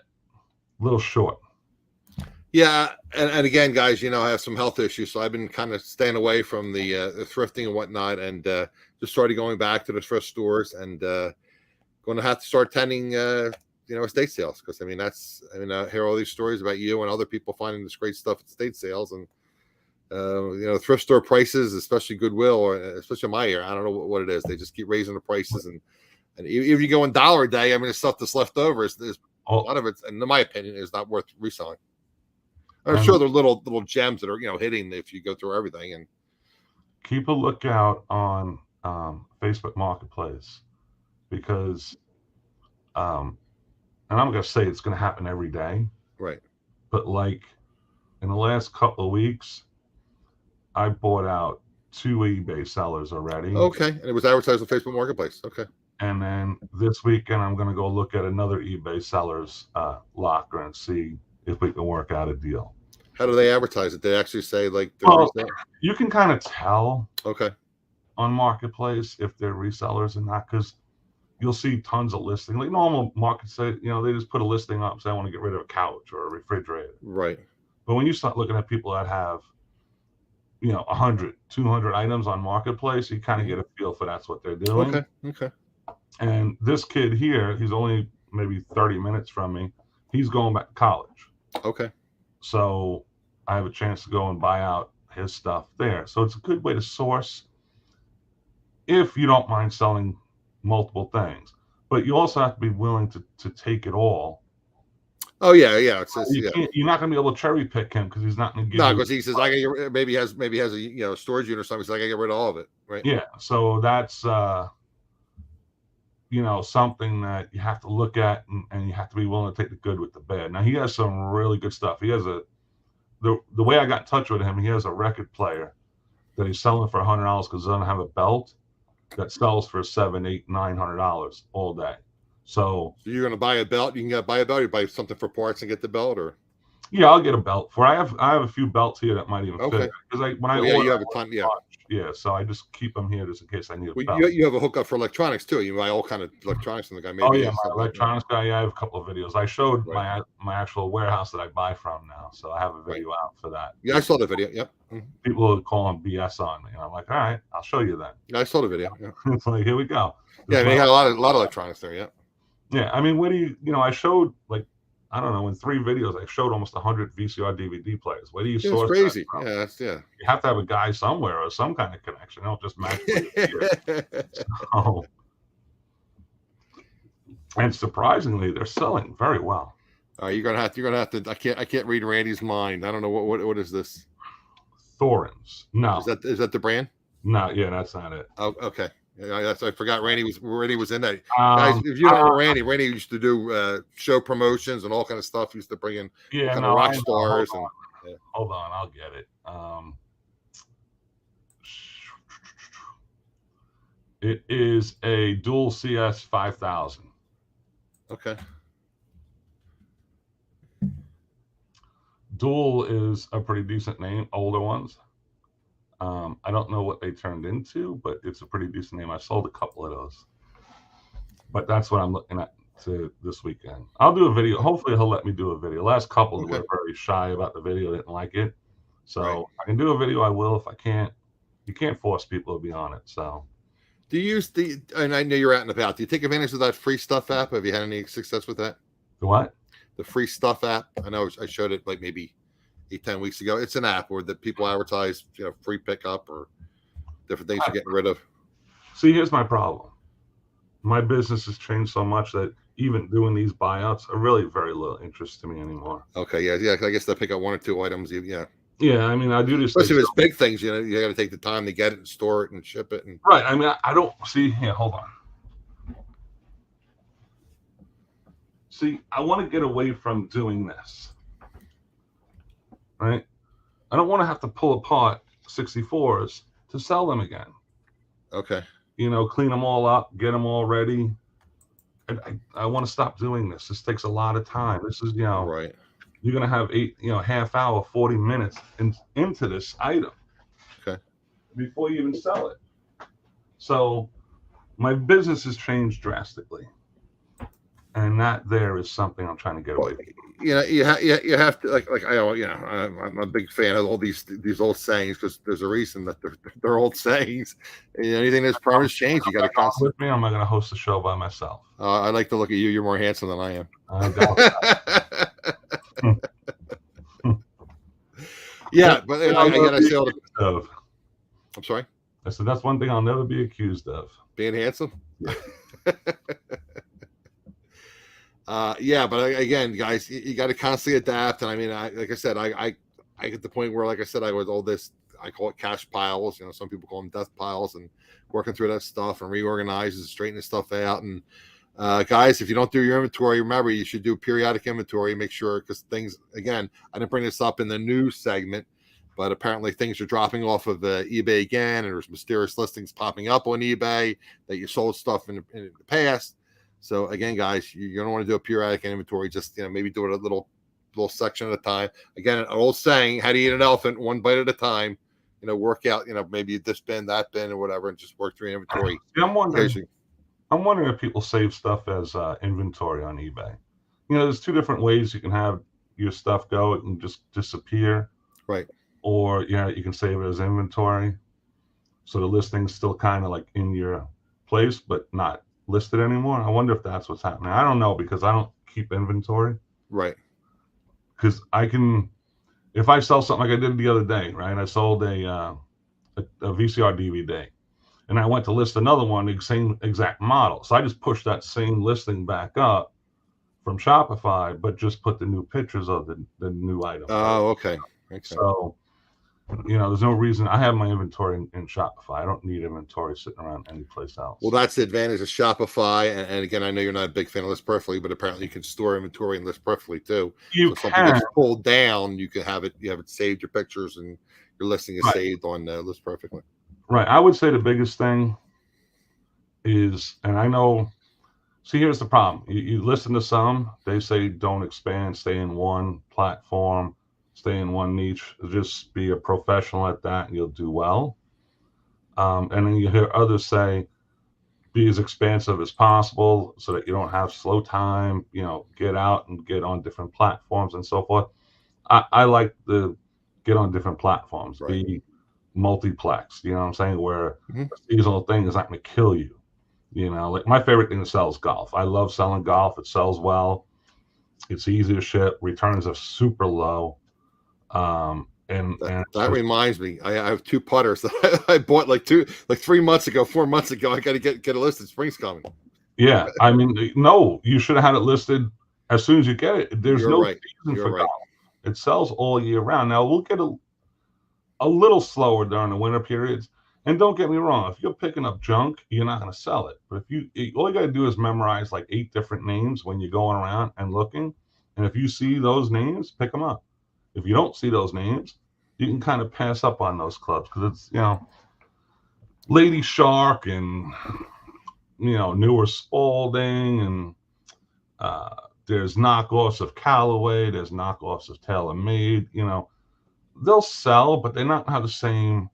A little short. Yeah, and again, guys, I have some health issues, so I've been kind of staying away from the thrifting and whatnot, and just started going back to the thrift stores, and going to have to start attending, estate sales, because I hear all these stories about you and other people finding this great stuff at estate sales, and thrift store prices, especially Goodwill, or especially in my area, I don't know what it is. They just keep raising the prices, and if you go in dollar a day, the stuff that's left over is a lot of it, and in my opinion, is not worth reselling. I'm sure there are little gems that are hitting if you go through everything. And keep a lookout on Facebook Marketplace, because and I'm going to say it's going to happen every day, right? But like in the last couple of weeks, I bought out 2 eBay sellers already. Okay, and it was advertised on Facebook Marketplace. Okay. And then this weekend, I'm going to go look at another eBay seller's locker and see if we can work out a deal. How do they advertise it? They actually say you can kind of tell. Okay. On Marketplace if they're resellers or not, because you'll see tons of listings. Like normal markets, they just put a listing up, say I want to get rid of a couch or a refrigerator. Right. But when you start looking at people that have 100, 200 items on Marketplace, you kind of get a feel for that's what they're doing. Okay. And this kid here, he's only maybe 30 minutes from me. He's going back to college. Okay. So I have a chance to go and buy out his stuff there. So it's a good way to source if you don't mind selling multiple things. But you also have to be willing to take it all. Oh yeah. You're not going to be able to cherry pick him, because he's not going to give you. No, because he says maybe has a storage unit or something. So I got to get rid of all of it, right? Yeah. So that's something that you have to look at, and you have to be willing to take the good with the bad. Now he has some really good stuff. He has the way I got in touch with him, he has a record player that he's selling for $100 because it doesn't have a belt, that sells for $700, $800, $900 all day. So you're going to buy a belt? You can buy a belt. You buy something for parts and get the belt, or? Yeah, I'll get a belt for. I have a few belts here that might even fit. Because when I order, you have a ton. Yeah. So I just keep them here just in case I need a belt. You have a hookup for electronics too. You buy all kind of electronics from the guy. My electronics guy. Yeah, I have a couple of videos. I showed my actual warehouse that I buy from now, so I have a video out for that. Yeah, I saw the video. Yep. Mm-hmm. People are calling BS on me, and I'm like, all right, I'll show you that. Yeah, I saw the video. Yeah. It's like, here we go. Yeah, they got a lot of electronics there. Yeah. Yeah, where do you? I showed I don't know, in 3 videos, I showed almost 100 VCR DVD players. Where do you source that? It's crazy. Yeah. You have to have a guy somewhere or some kind of connection. Don't just match and surprisingly, they're selling very well. You're gonna have to. I can't read Randy's mind. I don't know what is this. Thorns. No. Is that the brand? No. Yeah, that's not it. Oh, okay. Yeah, I forgot Randy was in that. Guys, if you don't know Randy used to do show promotions and all kind of stuff. He used to bring in rock stars. Hold on, I'll get it. It is a dual CS 5000. Okay. Dual is a pretty decent name. Older ones. I don't know what they turned into, but it's a pretty decent name. I sold a couple of those, but that's what I'm looking at to this weekend. I'll do a video. Hopefully he'll let me do a video. Last couple were very shy about the video, didn't like it. So I can do a video. I will. If I can't, you can't force people to be on it. So do you use and I know you're out and about, do you take advantage of that free stuff app? Have you had any success with that? The what? The free stuff app. I know I showed it like maybe 8-10 weeks ago. It's an app where the people advertise, free pickup or different things you're getting rid of. See, here's my problem. My business has changed so much that even doing these buyouts are really very little interest to me anymore. Okay, yeah. I guess they pick up 1 or 2 items. Yeah. Yeah, I do this. Especially if it's big things, you got to take the time to get it and store it and ship it. And right. I don't see here. Hold on. See, I want to get away from doing this. Right? I don't want to have to pull apart 64s to sell them again. Okay. Clean them all up, get them all ready. I want to stop doing this. This takes a lot of time. This is, Right. you're going to have half hour, 40 minutes into this item. Okay. Before you even sell it. So my business has changed drastically. And that there is something I'm trying to get away from. You have to like I'm a big fan of all these old sayings, because there's a reason that they're old sayings. Anything that's permanent change, you got to constantly. With me, I'm not going to host a show by myself. I like to look at you. You're more handsome than I am. I doubt Yeah, but I gotta say, I'm sorry. I said that's one thing I'll never be accused of. Being handsome. Yeah. Yeah, but again, guys, you got to constantly adapt. And I mean, like I said, I get the point where, like I said, I was all this, I call it cash piles. Some people call them death piles, and working through that stuff and reorganizing, straightening stuff out. And guys, if you don't do your inventory, remember, you should do periodic inventory. Make sure, because things, again, I didn't bring this up in the news segment, but apparently things are dropping off of eBay again, and there's mysterious listings popping up on eBay that you sold stuff in the past. So again, guys, you don't want to do a periodic inventory. Just maybe do it a little section at a time. Again, an old saying: "How do you eat an elephant? One bite at a time." Work out. Maybe this bin, that bin, or whatever, and just work through inventory. I'm wondering if people save stuff as inventory on eBay. There's two different ways you can have your stuff go. It can just disappear, right? Or you can save it as inventory, so the listing's still kind of like in your place, but not listed anymore. I wonder if that's what's happening. I don't know, because I don't keep inventory. Right. Because I can, if I sell something like I did the other day, right? I sold a VCR DVD, and I went to list another one, the same exact model. So I just pushed that same listing back up from Shopify, but just put the new pictures of the new item. Oh, okay. So, there's no reason. I have my inventory in Shopify. I don't need inventory sitting around anyplace else. Well, that's the advantage of Shopify. And again, I know you're not a big fan of List Perfectly, but apparently you can store inventory in List Perfectly too. So something gets pulled down, you can have it. You have it saved, your pictures, and your listing is saved on List Perfectly. Right. I would say the biggest thing is, and I know. See, here's the problem. You listen to some. They say don't expand. Stay in one platform. Stay in one niche. Just be a professional at that, and you'll do well. And then you hear others say, be as expansive as possible so that you don't have slow time. Get out and get on different platforms and so forth. I like the get on different platforms. Right. Be multiplex. You know what I'm saying? Where a seasonal thing is not going to kill you. Like my favorite thing to sell is golf. I love selling golf. It sells well. It's easy to ship. Returns are super low. And that reminds me, I have two putters that I bought like 4 months ago. I got to get it listed. Spring's coming. Yeah, I mean, no, you should have had it listed as soon as you get it. There's no season for golf. It sells all year round. Now we'll get a little slower during the winter periods. And don't get me wrong, if you're picking up junk, you're not going to sell it. But all you got to do is memorize like 8 different names when you're going around and looking. And if you see those names, pick them up. If you don't see those names, you can kind of pass up on those clubs, because it's, Lady Shark and, newer Spalding, and there's knockoffs of Callaway, there's knockoffs of TaylorMade, they'll sell, but they not have the same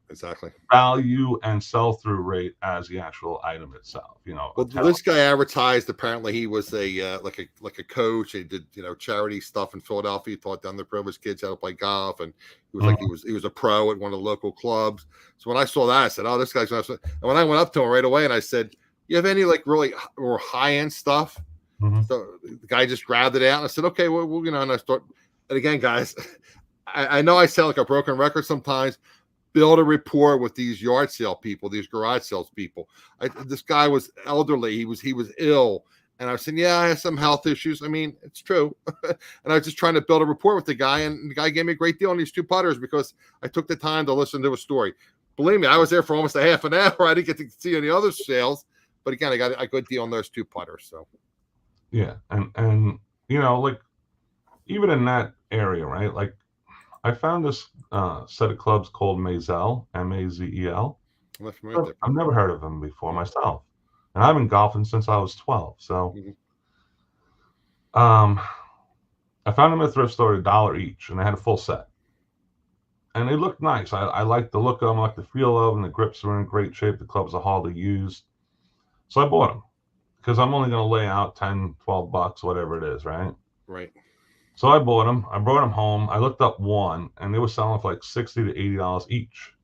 value and sell-through rate as the actual item itself. Well, this guy advertised. Apparently, he was a like a coach. He did charity stuff in Philadelphia. He taught underprivileged kids how to play golf, and he was he was a pro at one of the local clubs. So when I saw that, I said, "Oh, this guy's." And when I went up to him right away, and I said, "You have any really more high-end stuff?" So the guy just grabbed it out, and I said, "Okay, well, and I start." And again, guys. I know I sound like a broken record sometimes. Build a rapport with these yard sale people, these garage sales people. This guy was elderly. He was ill. And I was saying, yeah, I have some health issues. I mean, it's true. And I was just trying to build a rapport with the guy. And the guy gave me a great deal on these 2 putters because I took the time to listen to a story. Believe me, I was there for almost a half an hour. I didn't get to see any other sales. But again, I got a good deal on those 2 putters. So, yeah. And like, even in that area, right? Like, I found this set of clubs called Mazel, Mazel. I've never heard of them before myself, and I've been golfing since I was 12. So, I I found them at a thrift store at $1 each, and they had a full set. And they looked nice. I like the look of them, I like the feel of them. The grips were in great shape. The clubs are hard to use. So I bought them because I'm only going to lay out 10, 12 bucks, whatever it is, right? Right. So I bought them. I brought them home. I looked up one, and they were selling for like $60 to $80 each.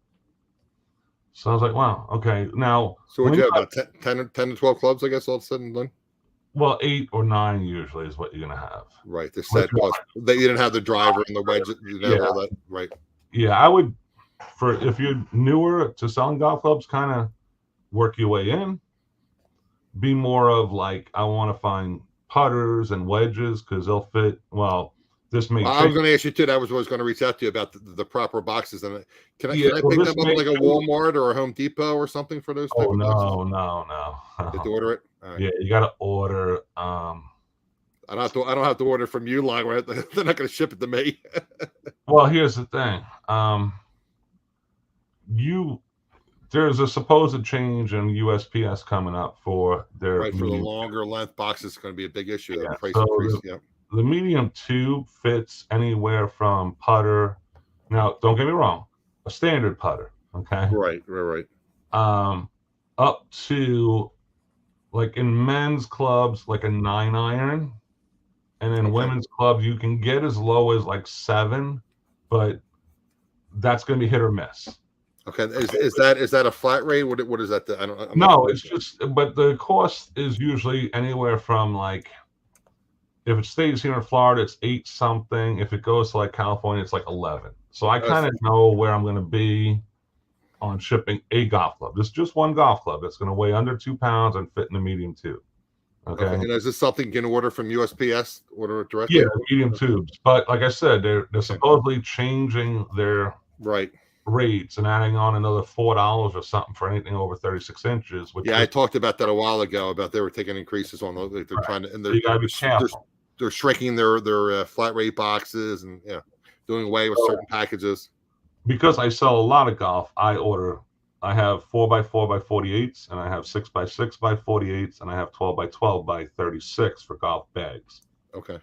So I was like, wow, okay. Now, so would you have about 10 to 12 clubs, I guess, all said and done? Well, 8 or 9 usually is what you're going to have. Right. The set plus, they didn't have the driver and the wedge, you know, all that. Right. Yeah, I would, if you're newer to selling golf clubs, kind of work your way in. Be more of like, I want to find putters and wedges because they'll fit. Well, this may. I was going to ask you too. That was what I was going to reach out to you about the proper boxes. And can I pick them up like a Walmart or a Home Depot or something for those? Oh no. You have to order it. Right. Yeah, you got to order. I don't have to order from you, like they're not going to ship it to me. Well, here's the thing. There's a supposed change in USPS coming up for their for the longer length boxes. It's going to be a big issue. Yeah. Price So increase. The medium tube fits anywhere from putter. Now, don't get me wrong, a standard putter. Okay. Right. Up to like in men's clubs, like a 9-iron, and in women's clubs, you can get as low as like 7, but that's going to be hit or miss. Okay, is that a flat rate? What is that? No, it's just, but the cost is usually anywhere from like, if it stays here in Florida, it's 8 something. If it goes to like California, it's like 11. So I kind of know where I'm going to be on shipping a golf club. This is just one golf club that's going to weigh under 2 pounds and fit in the medium tube. Okay. And is this something you can order from USPS? Order it directly? Yeah, medium tubes. But like I said, they're supposedly changing their rates and adding on another $4 or something for anything over 36 inches. I talked about that a while ago. About they were taking increases on those. They're trying to, and so you gotta be careful. They're shrinking their flat rate boxes and doing away with certain packages. Because I sell a lot of golf, I have 4x4x48s, and I have 6x6x48s, and I have 12x12x36 for golf bags. Okay.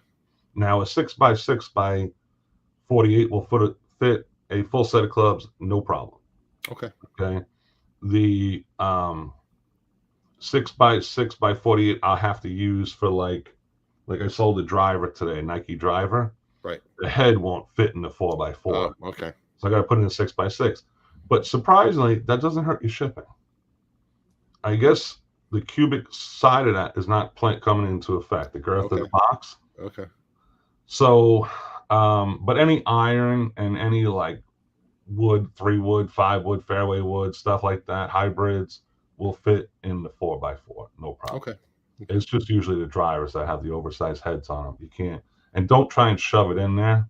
Now a 6x6x48 will fit a full set of clubs, no problem. Okay. The 6x6x48 I'll have to use for like I sold a driver today, a Nike driver. Right. The head won't fit in the 4x4. Oh, okay. So I got to put in a 6x6. But surprisingly, that doesn't hurt your shipping. I guess the cubic side of that is not coming into effect. The girth of the box. Okay. So, but any iron and any like wood, 3-wood, 5-wood, fairway wood, stuff like that, hybrids will fit in the 4x4, no problem. Okay. It's just usually the drivers that have the oversized heads on them. You can't, and don't try and shove it in there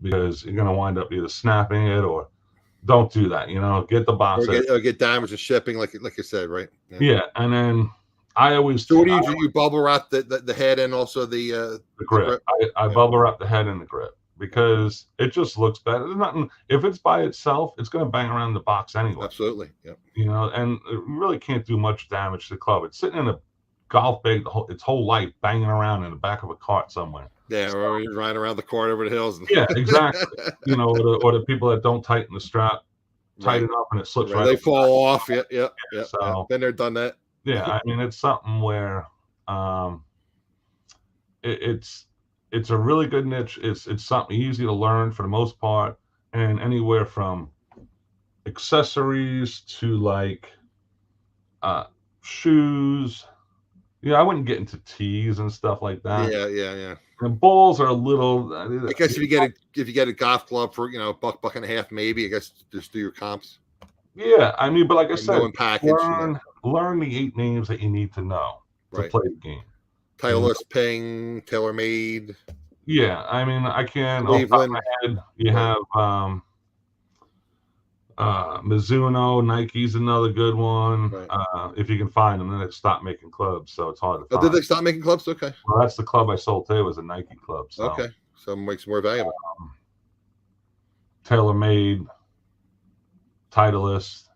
because you're going to wind up either snapping it or don't do that. Get the box. Or get damaged in shipping, like you said, right? Yeah, and then I always. So what do you bubble wrap the head and also the grip? I bubble wrap the head and the grip because it just looks better. There's nothing. If it's by itself, it's going to bang around the box anyway. Absolutely. Yeah. And it really can't do much damage to the club. It's sitting in a golf bag its whole life, banging around in the back of a cart somewhere. Yeah, or you're riding around the cart over the hills. Yeah, exactly. Or the people that don't tighten the strap tight enough and it slips right. They fall off. Yeah. So, been there, done that. Yeah, I mean it's something where it's a really good niche. It's something easy to learn for the most part, and anywhere from accessories to like shoes. Yeah, I wouldn't get into tees and stuff like that. Yeah. And balls are a little. I guess if you get a golf club for buck and a half, maybe I guess just do your comps. Yeah, I mean, but like I said, learn the 8 names that you need to know to play the game. Titleist, Ping, TaylorMade. Yeah, I mean, I can. Off the top of my head, you have Mizuno, Nike's another good one. Right. If you can find them, then they stop making clubs, so it's hard to find. Did they stop making clubs? Okay. Well, that's the club I sold today was a Nike club. So. Okay, so it makes it more valuable. TaylorMade, Titleist,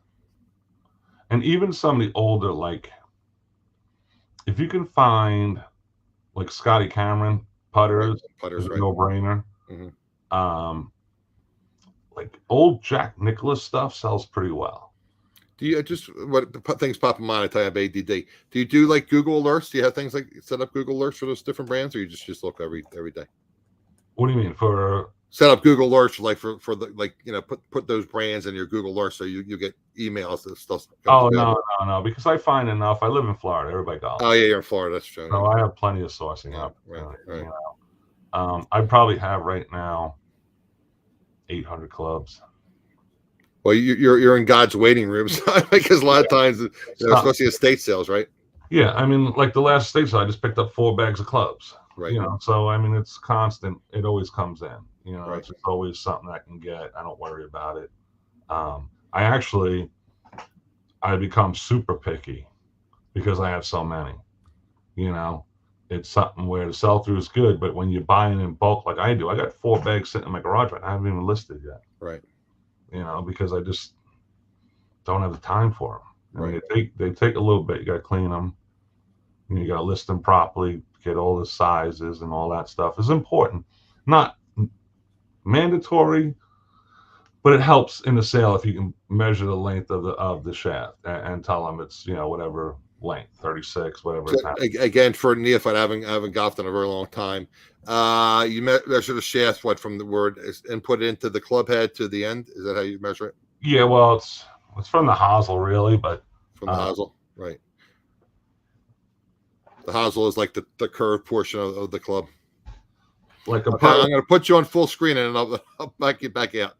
and even some of the older, like if you can find like Scotty Cameron, Putters, Putters, is a right? no-brainer. Like old Jack Nicklaus stuff sells pretty well. Do you just what things pop in mind? I tell you, I have ADD. Do you do like Google alerts? Do you have things like set up Google alerts for those different brands, or you just look every day? What do you mean for set up Google alerts for the like put those brands in your Google alerts so you get emails and stuff. Oh no, because I find enough. I live in Florida. Everybody golfs. Oh yeah, you're in Florida. That's true. So I have plenty of sourcing up. Right. You know, I probably have right now 800 clubs. Well, you're in God's waiting room, because a lot of times, especially estate sales, right? Yeah, I mean, like the last estate sale, I just picked up 4 bags of clubs. Right. You know, so I mean, it's constant. It always comes in. You know, right. It's always something I can get. I don't worry about it. I become super picky because I have so many. You know, it's something where the sell through is good, but when you're buying in bulk like I do, I got 4 bags sitting in my garage right now. I haven't even listed yet. Right. You know, because I just don't have the time for them. Right. I mean, they take a little bit. You got to clean them. You got to list them properly, get all the sizes and all that stuff is important. Not mandatory, but it helps in the sale if you can measure the length of the shaft and tell them it's, you know, whatever length, 36, whatever. So, again, for neophyte, I haven't golfed in a very long time. You measure the shaft from the word input into the club head to the end. Is that how you measure it? Yeah, well, it's from the hosel really, but from the hosel, right? The hosel is like the curved portion of the club. Like I'm going to put you on full screen and I'll back you back out.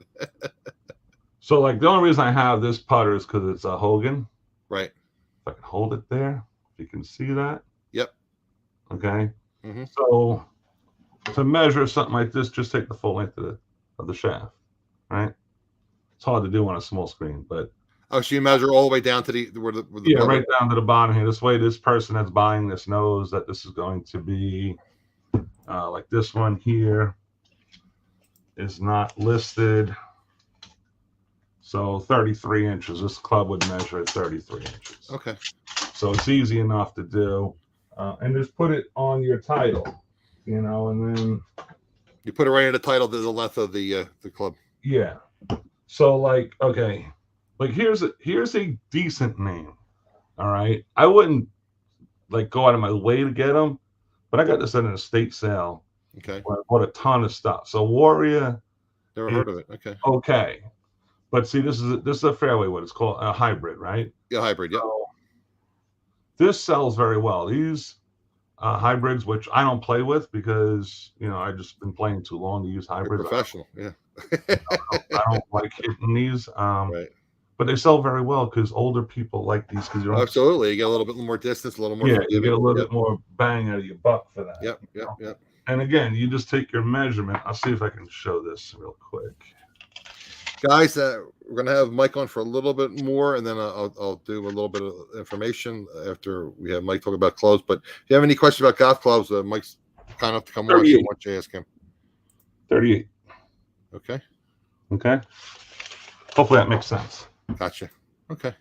So, like, the only reason I have this putter is because it's a Hogan. Right. If I can hold it there, if you can see that. Yep. Okay. So, to measure something like this, just take the full length of the shaft. Right. It's hard to do on a small screen, but. Oh, so you measure all the way down to where the yeah, right down to the bottom here. This way, this person that's buying this knows that this is going to be like this one here is not listed. So 33 inches. This club would measure at 33 inches. Okay. So it's easy enough to do, and just put it on your title, you know, and then you put it right in the title to the length of the club. Yeah. So like, okay. Like here's a decent name, all right. I wouldn't like go out of my way to get them, but I got this at an estate sale. Okay. I bought a ton of stuff. So Warrior. Never heard of it. Okay. Okay, but see, this is a fairway wood. It's called a hybrid, right? Yeah, hybrid. Yeah. So this sells very well. These hybrids, which I don't play with because I just been playing too long to use hybrids. You're professional. Yeah. I don't like hitting these. Right. But they sell very well because older people like these because you're absolutely. You get a little bit more distance, a little more. Yeah, you get a little bit more bang out of your buck for that. Yep. And again, you just take your measurement. I'll see if I can show this real quick. Guys, we're going to have Mike on for a little bit more, and then I'll do a little bit of information after we have Mike talk about clubs. But if you have any questions about golf clubs, Mike's kind enough to come on. So why don't you ask him? 38. Okay. Hopefully that makes sense. Gotcha. Okay.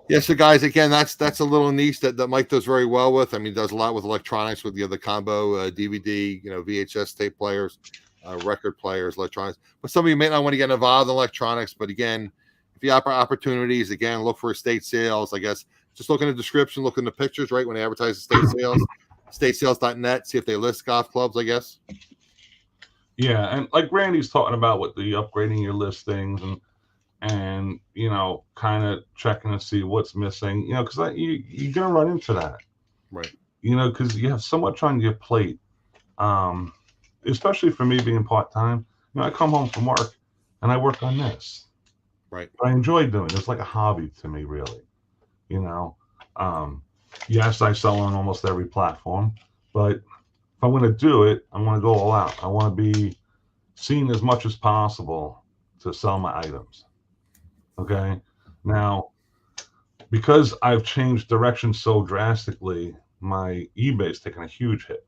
Yeah, so guys, again, that's a little niche that Mike does very well with. I mean, he does a lot with electronics with the combo DVD, VHS tape players, record players, electronics. But some of you may not want to get involved in electronics. But again, if you have opportunities, again, look for estate sales. I guess just look in the description, look in the pictures, right, when they advertise estate sales, estatesales.net, see if they list golf clubs, I guess. Yeah, and like Randy's talking about with the upgrading your listings and kind of checking to see what's missing, because you're gonna run into that, right? Because you have so much on your plate, especially for me being part-time. I come home from work and I work on this, right? I enjoy doing it. It's like a hobby to me, really. Yes, I sell on almost every platform, but if I'm going to do it, I'm going to go all out. I want to be seen as much as possible to sell my items. Okay. Now, because I've changed direction so drastically, my eBay's taken a huge hit.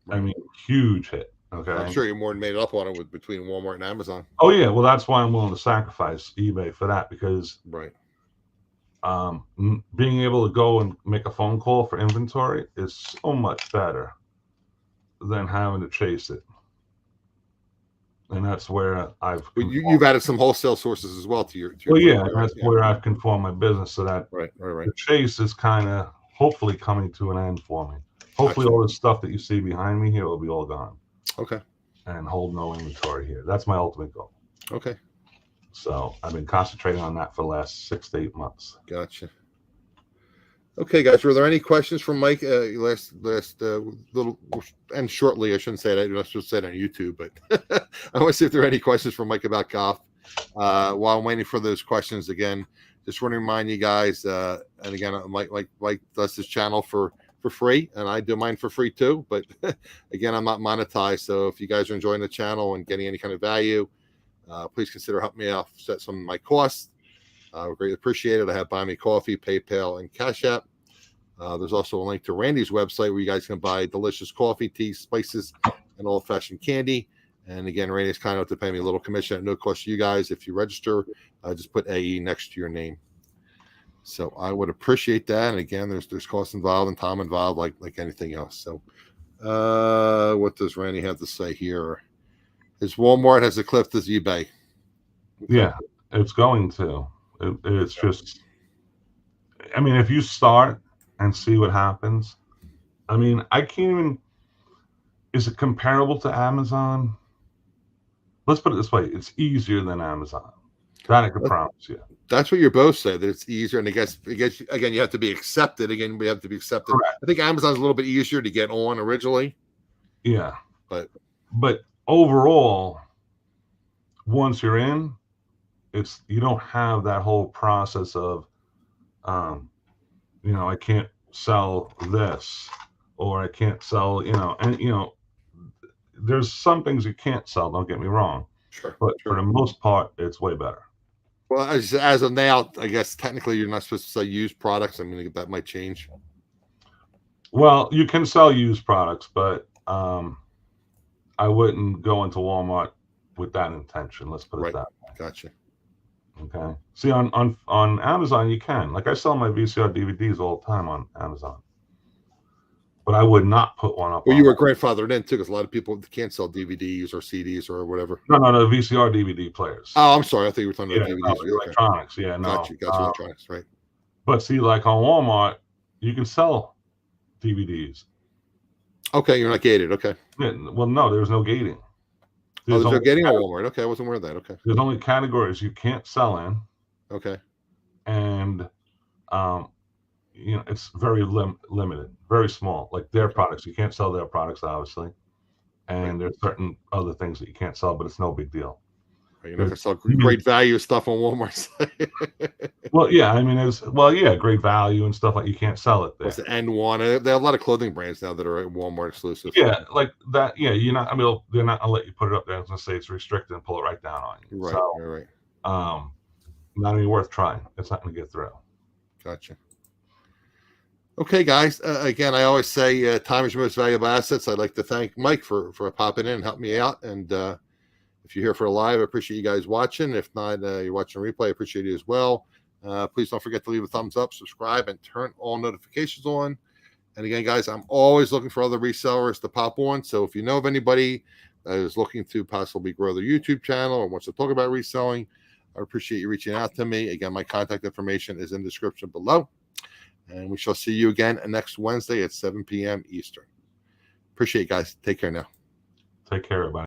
Right. I mean, huge hit. Okay. I'm sure you're more than made up on it between Walmart and Amazon. Oh yeah. Well, that's why I'm willing to sacrifice eBay for that, because right. Being able to go and make a phone call for inventory is so much better than having to chase it. And that's where you've added some wholesale sources as well to your well, yeah, that's where I've conformed my business so that right. The chase is kind of hopefully coming to an end for me. Hopefully all the stuff that you see behind me here will be all gone. Okay. And hold no inventory here. That's my ultimate goal. Okay. So I've been concentrating on that for the last 6 to 8 months. Gotcha. Okay, guys, were there any questions from Mike? Last little, and shortly, I shouldn't say that. I should say it on YouTube, but I want to see if there are any questions from Mike about golf. While I'm waiting for those questions, again, just want to remind you guys, and again, Mike does this channel for free, and I do mine for free too. But again, I'm not monetized, so if you guys are enjoying the channel and getting any kind of value, please consider helping me offset some of my costs. I would greatly appreciate it. I have Buy Me Coffee, PayPal, and Cash App. There's also a link to Randy's website where you guys can buy delicious coffee, tea, spices, and old-fashioned candy. And again, Randy's kind enough to pay me a little commission at no cost to you guys. If you register, just put AE next to your name. So I would appreciate that. And again, there's costs involved and time involved, like anything else. So what does Randy have to say here? His Walmart has eclipsed his eBay. Yeah, it's going to. It's just, I mean, if you start and see what happens, I mean, I can't even, is it comparable to Amazon? Let's put it this way. It's easier than Amazon. That I can promise you. That's what you both said, that it's easier. And I guess again, you have to be accepted. Again, we have to be accepted. Correct. I think Amazon's a little bit easier to get on originally. Yeah. But overall, once you're in, you don't have that whole process of, I can't sell this, or I can't sell, and there's some things you can't sell. Don't get me wrong. Sure. But for the most part, it's way better. Well, as of now, I guess technically you're not supposed to sell used products. I mean, that might change. Well, you can sell used products, but I wouldn't go into Walmart with that intention. Let's put it that way. Gotcha. Okay. See, on Amazon, you can. Like, I sell my VCR DVDs all the time on Amazon. But I would not put one up. Well, you were grandfathered in too, because a lot of people can't sell DVDs or CDs or whatever. No, VCR DVD players. Oh, I'm sorry. I thought you were talking about DVDs. No, electronics. Yeah, no. Gotcha, electronics, right. But see, like on Walmart, you can sell DVDs. Okay, you're not gated. Okay. Yeah, well, no, there's no gating. There's no gating on Walmart. Okay, I wasn't aware of that. Okay. There's only categories you can't sell in. Okay. And, it's very limited, very small. Like their products, you can't sell their products, obviously. And there's certain other things that you can't sell, but it's no big deal. You're not gonna sell great value stuff on Walmart. Well, yeah, I mean, great value and stuff like you can't sell it there. What's the N1? They have a lot of clothing brands now that are Walmart exclusive. Yeah, like that. Yeah, you're not. I mean, they're not gonna let you put it up there and say it's restricted and pull it right down on you. Right, so, right. Not even worth trying. It's not gonna get through. Gotcha. Okay, guys. Again, I always say time is your most valuable assets. I'd like to thank Mike for popping in and helping me out. And if you're here for a live, I appreciate you guys watching. If not, you're watching a replay, I appreciate you as well. Please don't forget to leave a thumbs up, subscribe, and turn all notifications on. And again, guys, I'm always looking for other resellers to pop on. So if you know of anybody that is looking to possibly grow their YouTube channel or wants to talk about reselling, I appreciate you reaching out to me. Again, my contact information is in the description below. And we shall see you again next Wednesday at 7 p.m. Eastern. Appreciate it, guys. Take care now. Take care, everybody.